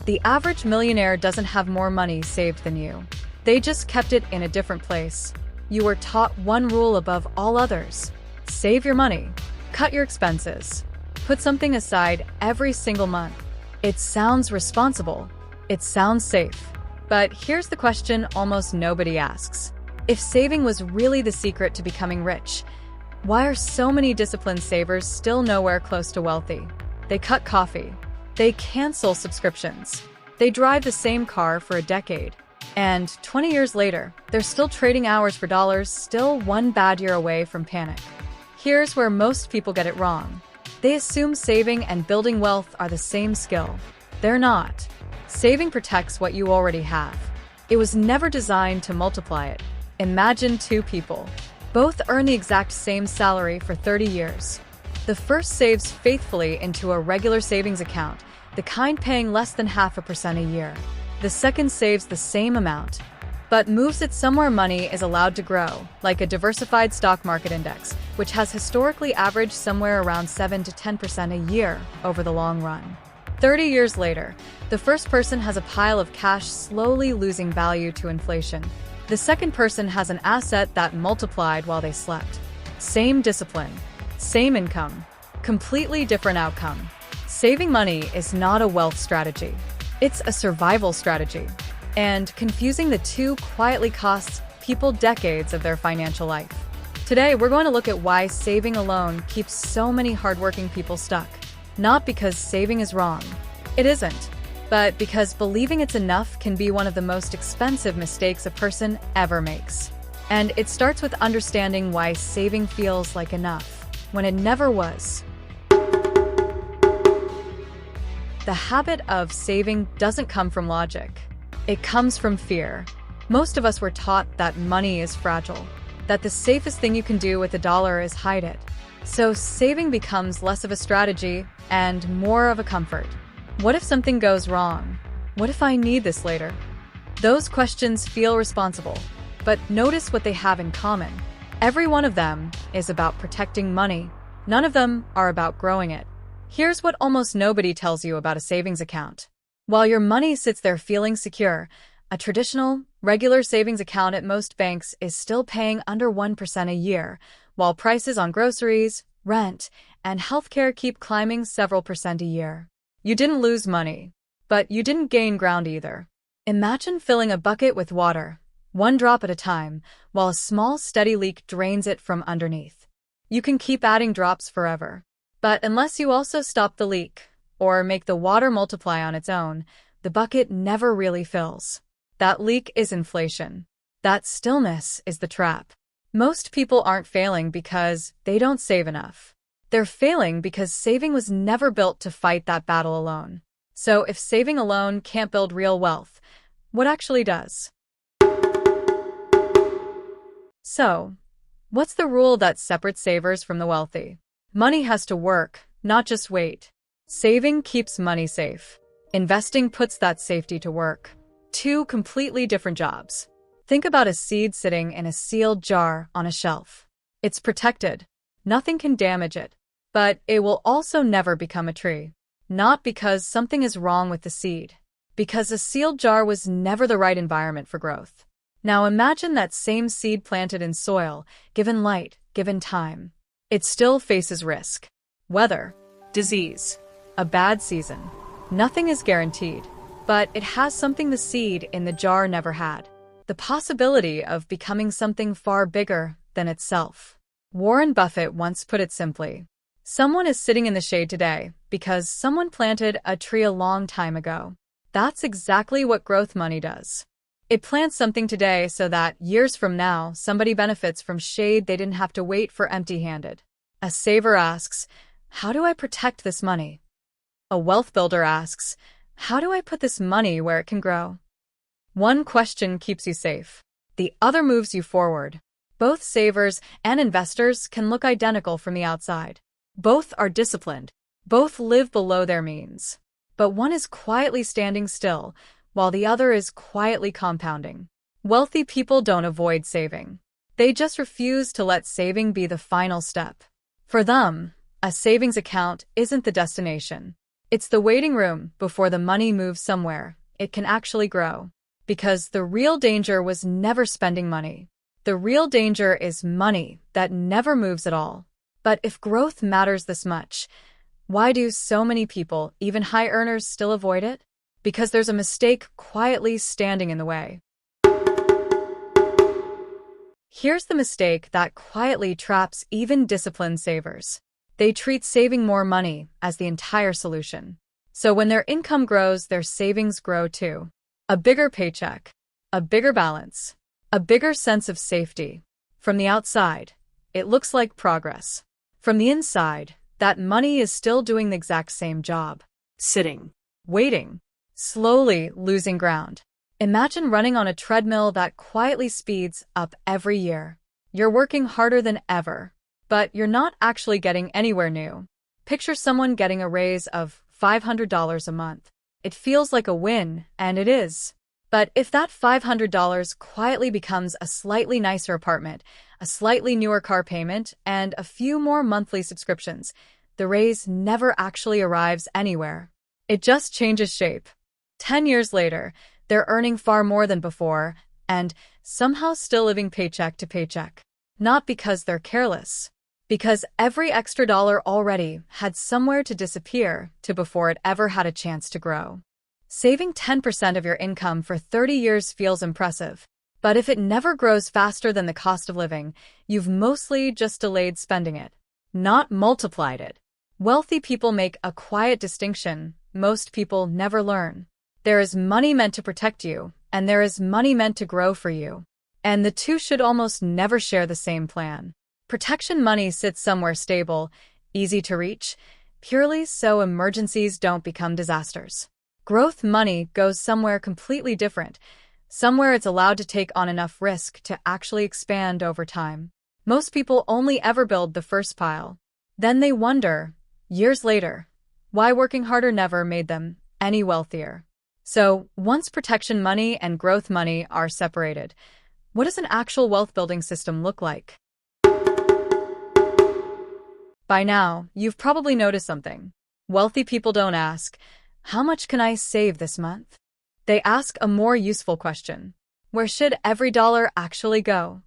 The average millionaire doesn't have more money saved than you. They just kept it in a different place. You were taught one rule above all others. Save your money. Cut your expenses. Put something aside every single month. It sounds responsible. It sounds safe. But here's the question almost nobody asks. If saving was really the secret to becoming rich, why are so many disciplined savers still nowhere close to wealthy? They cut coffee. They cancel subscriptions. They drive the same car for a decade. And 20 years later, they're still trading hours for dollars, still one bad year away from panic. Here's where most people get it wrong. They assume saving and building wealth are the same skill. They're not. Saving protects what you already have. It was never designed to multiply it. Imagine two people. Both earn the exact same salary for 30 years. The first saves faithfully into a regular savings account, the kind paying less than 0.5% a year. The second saves the same amount, but moves it somewhere money is allowed to grow, like a diversified stock market index, which has historically averaged somewhere around 7 to 10% a year over the long run. 30 years later, the first person has a pile of cash slowly losing value to inflation. The second person has an asset that multiplied while they slept. Same discipline, same income, completely different outcome. Saving money is not a wealth strategy. It's a survival strategy. And confusing the two quietly costs people decades of their financial life. Today, we're going to look at why saving alone keeps so many hardworking people stuck. Not because saving is wrong. It isn't. But because believing it's enough can be one of the most expensive mistakes a person ever makes. And it starts with understanding why saving feels like enough, when it never was. The habit of saving doesn't come from logic. It comes from fear. Most of us were taught that money is fragile, that the safest thing you can do with a dollar is hide it. So saving becomes less of a strategy and more of a comfort. What if something goes wrong? What if I need this later? Those questions feel responsible, but notice what they have in common. Every one of them is about protecting money. None of them are about growing it. Here's what almost nobody tells you about a savings account. While your money sits there feeling secure, a traditional, regular savings account at most banks is still paying under 1% a year, while prices on groceries, rent, and healthcare keep climbing several percent a year. You didn't lose money, but you didn't gain ground either. Imagine filling a bucket with water, one drop at a time, while a small steady leak drains it from underneath. You can keep adding drops forever. But unless you also stop the leak, or make the water multiply on its own, the bucket never really fills. That leak is inflation. That stillness is the trap. Most people aren't failing because they don't save enough. They're failing because saving was never built to fight that battle alone. So if saving alone can't build real wealth, what actually does? So, what's the rule that separates savers from the wealthy? Money has to work, not just wait. Saving keeps money safe. Investing puts that safety to work. Two completely different jobs. Think about a seed sitting in a sealed jar on a shelf. It's protected. Nothing can damage it. But it will also never become a tree. Not because something is wrong with the seed. Because a sealed jar was never the right environment for growth. Now imagine that same seed planted in soil, given light, given time. It still faces risk. Weather, disease, a bad season. Nothing is guaranteed, but it has something the seed in the jar never had. The possibility of becoming something far bigger than itself. Warren Buffett once put it simply. Someone is sitting in the shade today because someone planted a tree a long time ago. That's exactly what growth money does. It plants something today so that, years from now, somebody benefits from shade they didn't have to wait for empty-handed. A saver asks, how do I protect this money? A wealth builder asks, how do I put this money where it can grow? One question keeps you safe. The other moves you forward. Both savers and investors can look identical from the outside. Both are disciplined. Both live below their means. But one is quietly standing still, while the other is quietly compounding. Wealthy people don't avoid saving. They just refuse to let saving be the final step. For them, a savings account isn't the destination. It's the waiting room before the money moves somewhere. It can actually grow. Because the real danger was never spending money. The real danger is money that never moves at all. But if growth matters this much, why do so many people, even high earners, still avoid it? Because there's a mistake quietly standing in the way. Here's the mistake that quietly traps even disciplined savers. They treat saving more money as the entire solution. So when their income grows, their savings grow too. A bigger paycheck, a bigger balance, a bigger sense of safety. From the outside, it looks like progress. From the inside, that money is still doing the exact same job. Sitting, waiting, slowly losing ground. Imagine running on a treadmill that quietly speeds up every year. You're working harder than ever, but you're not actually getting anywhere new. Picture someone getting a raise of $500 a month. It feels like a win, and it is. But if that $500 quietly becomes a slightly nicer apartment, a slightly newer car payment, and a few more monthly subscriptions, the raise never actually arrives anywhere. It just changes shape. 10 years later, they're earning far more than before, and somehow still living paycheck to paycheck. Not because they're careless. Because every extra dollar already had somewhere to disappear to before it ever had a chance to grow. Saving 10% of your income for 30 years feels impressive, but if it never grows faster than the cost of living, you've mostly just delayed spending it, not multiplied it. Wealthy people make a quiet distinction most people never learn. There is money meant to protect you, and there is money meant to grow for you. And the two should almost never share the same plan. Protection money sits somewhere stable, easy to reach, purely so emergencies don't become disasters. Growth money goes somewhere completely different, somewhere it's allowed to take on enough risk to actually expand over time. Most people only ever build the first pile. Then they wonder, years later, why working harder never made them any wealthier. So, once protection money and growth money are separated, what does an actual wealth-building system look like? By now, you've probably noticed something. Wealthy people don't ask, "How much can I save this month?" They ask a more useful question. Where should every dollar actually go?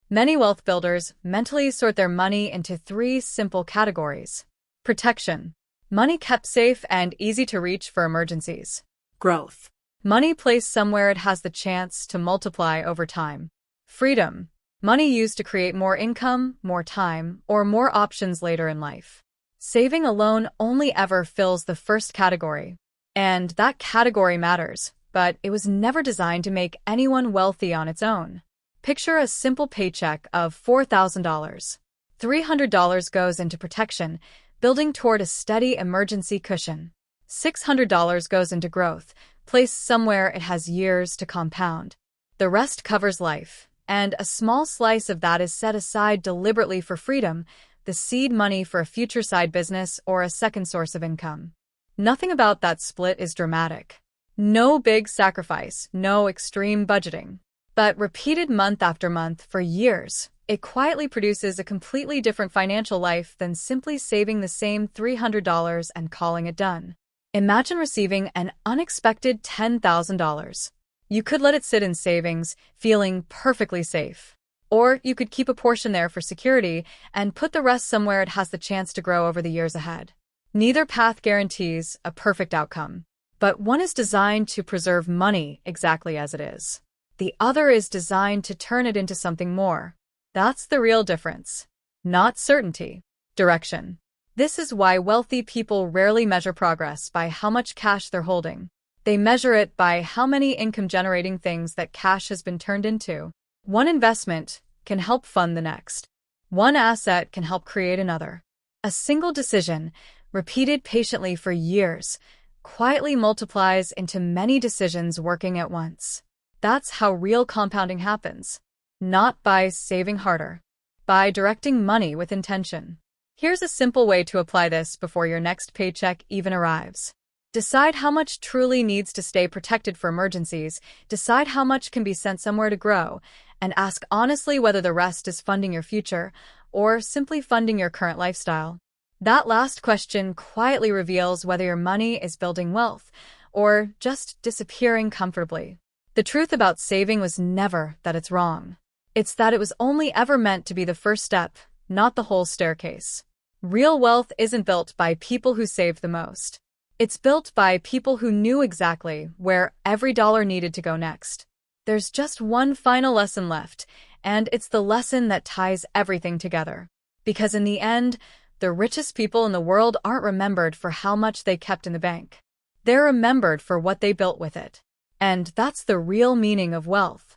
Many wealth builders mentally sort their money into three simple categories. Protection. Money kept safe and easy to reach for emergencies. Growth. Money placed somewhere it has the chance to multiply over time. Freedom. Money used to create more income, more time, or more options later in life. Saving alone only ever fills the first category. And that category matters, but it was never designed to make anyone wealthy on its own. Picture a simple paycheck of $4,000. $300 goes into protection, building toward a steady emergency cushion. $600 goes into growth, placed somewhere it has years to compound. The rest covers life, and a small slice of that is set aside deliberately for freedom, the seed money for a future side business or a second source of income. Nothing about that split is dramatic. No big sacrifice, no extreme budgeting. But repeated month after month for years, it quietly produces a completely different financial life than simply saving the same $300 and calling it done. Imagine receiving an unexpected $10,000. You could let it sit in savings, feeling perfectly safe. Or you could keep a portion there for security and put the rest somewhere it has the chance to grow over the years ahead. Neither path guarantees a perfect outcome, but one is designed to preserve money exactly as it is. The other is designed to turn it into something more. That's the real difference. Not certainty, direction. This is why wealthy people rarely measure progress by how much cash they're holding. They measure it by how many income-generating things that cash has been turned into. One investment can help fund the next. One asset can help create another. A single decision, repeated patiently for years, quietly multiplies into many decisions working at once. That's how real compounding happens. Not by saving harder, by directing money with intention. Here's a simple way to apply this before your next paycheck even arrives. Decide how much truly needs to stay protected for emergencies, decide how much can be sent somewhere to grow, and ask honestly whether the rest is funding your future or simply funding your current lifestyle. That last question quietly reveals whether your money is building wealth or just disappearing comfortably. The truth about saving was never that it's wrong. It's that it was only ever meant to be the first step, not the whole staircase. Real wealth isn't built by people who saved the most. It's built by people who knew exactly where every dollar needed to go next. There's just one final lesson left, and it's the lesson that ties everything together. Because in the end, the richest people in the world aren't remembered for how much they kept in the bank. They're remembered for what they built with it. And that's the real meaning of wealth.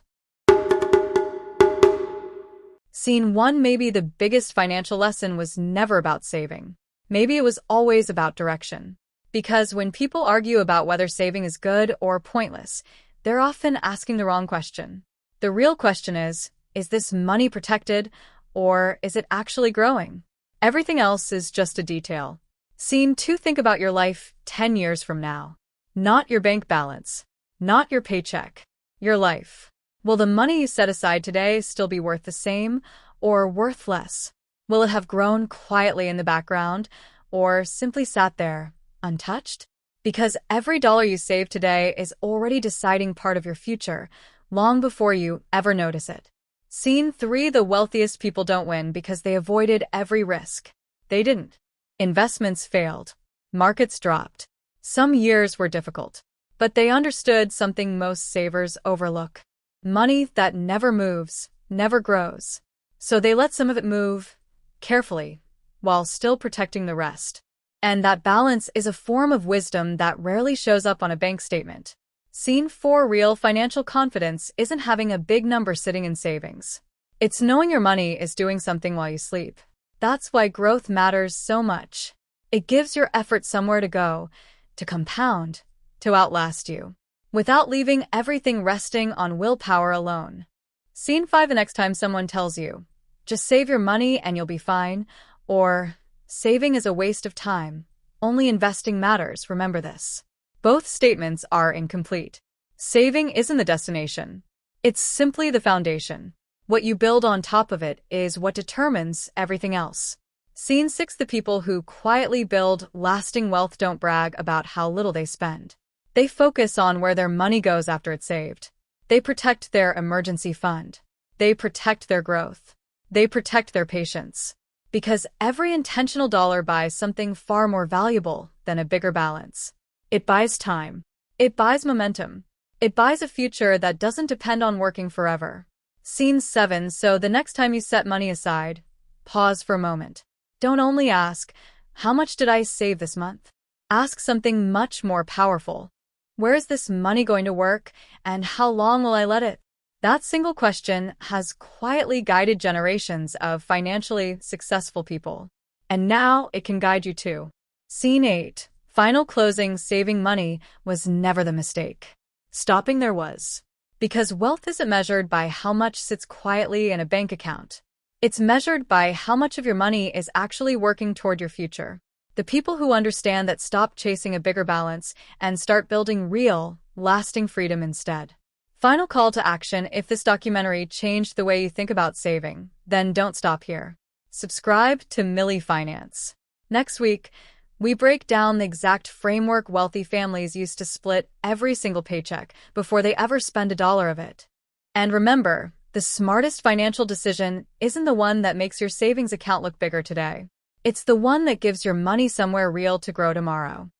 Scene 1. Maybe the biggest financial lesson was never about saving. Maybe it was always about direction. Because when people argue about whether saving is good or pointless, they're often asking the wrong question. The real question is this money protected, or is it actually growing? Everything else is just a detail. Scene 2. Think about your life 10 years from now. Not your bank balance. Not your paycheck. Your life. Will the money you set aside today still be worth the same or worth less? Will it have grown quietly in the background or simply sat there, untouched? Because every dollar you save today is already deciding part of your future, long before you ever notice it. Scene 3. The wealthiest people don't win because they avoided every risk. They didn't. Investments failed. Markets dropped. Some years were difficult. But they understood something most savers overlook. Money that never moves, never grows. So they let some of it move, carefully, while still protecting the rest. And that balance is a form of wisdom that rarely shows up on a bank statement. Scene 4. Real financial confidence isn't having a big number sitting in savings. It's knowing your money is doing something while you sleep. That's why growth matters so much. It gives your effort somewhere to go, to compound, to outlast you, without leaving everything resting on willpower alone. Scene 5. The next time someone tells you, just save your money and you'll be fine, or saving is a waste of time, only investing matters, remember this. Both statements are incomplete. Saving isn't the destination. It's simply the foundation. What you build on top of it is what determines everything else. Scene 6. The people who quietly build lasting wealth don't brag about how little they spend. They focus on where their money goes after it's saved. They protect their emergency fund. They protect their growth. They protect their patience. Because every intentional dollar buys something far more valuable than a bigger balance. It buys time. It buys momentum. It buys a future that doesn't depend on working forever. Scene 7. So the next time you set money aside, pause for a moment. Don't only ask, how much did I save this month? Ask something much more powerful. Where is this money going to work, and how long will I let it? That single question has quietly guided generations of financially successful people. And now it can guide you too. Scene 8. Final closing. Saving money was never the mistake. Stopping there was. Because wealth isn't measured by how much sits quietly in a bank account. It's measured by how much of your money is actually working toward your future. The people who understand that stop chasing a bigger balance and start building real, lasting freedom instead. Final call to action. If this documentary changed the way you think about saving, then don't stop here. Subscribe to Millie Finance. Next week, we break down the exact framework wealthy families use to split every single paycheck before they ever spend $1 of it. And remember, the smartest financial decision isn't the one that makes your savings account look bigger today. It's the one that gives your money somewhere real to grow tomorrow.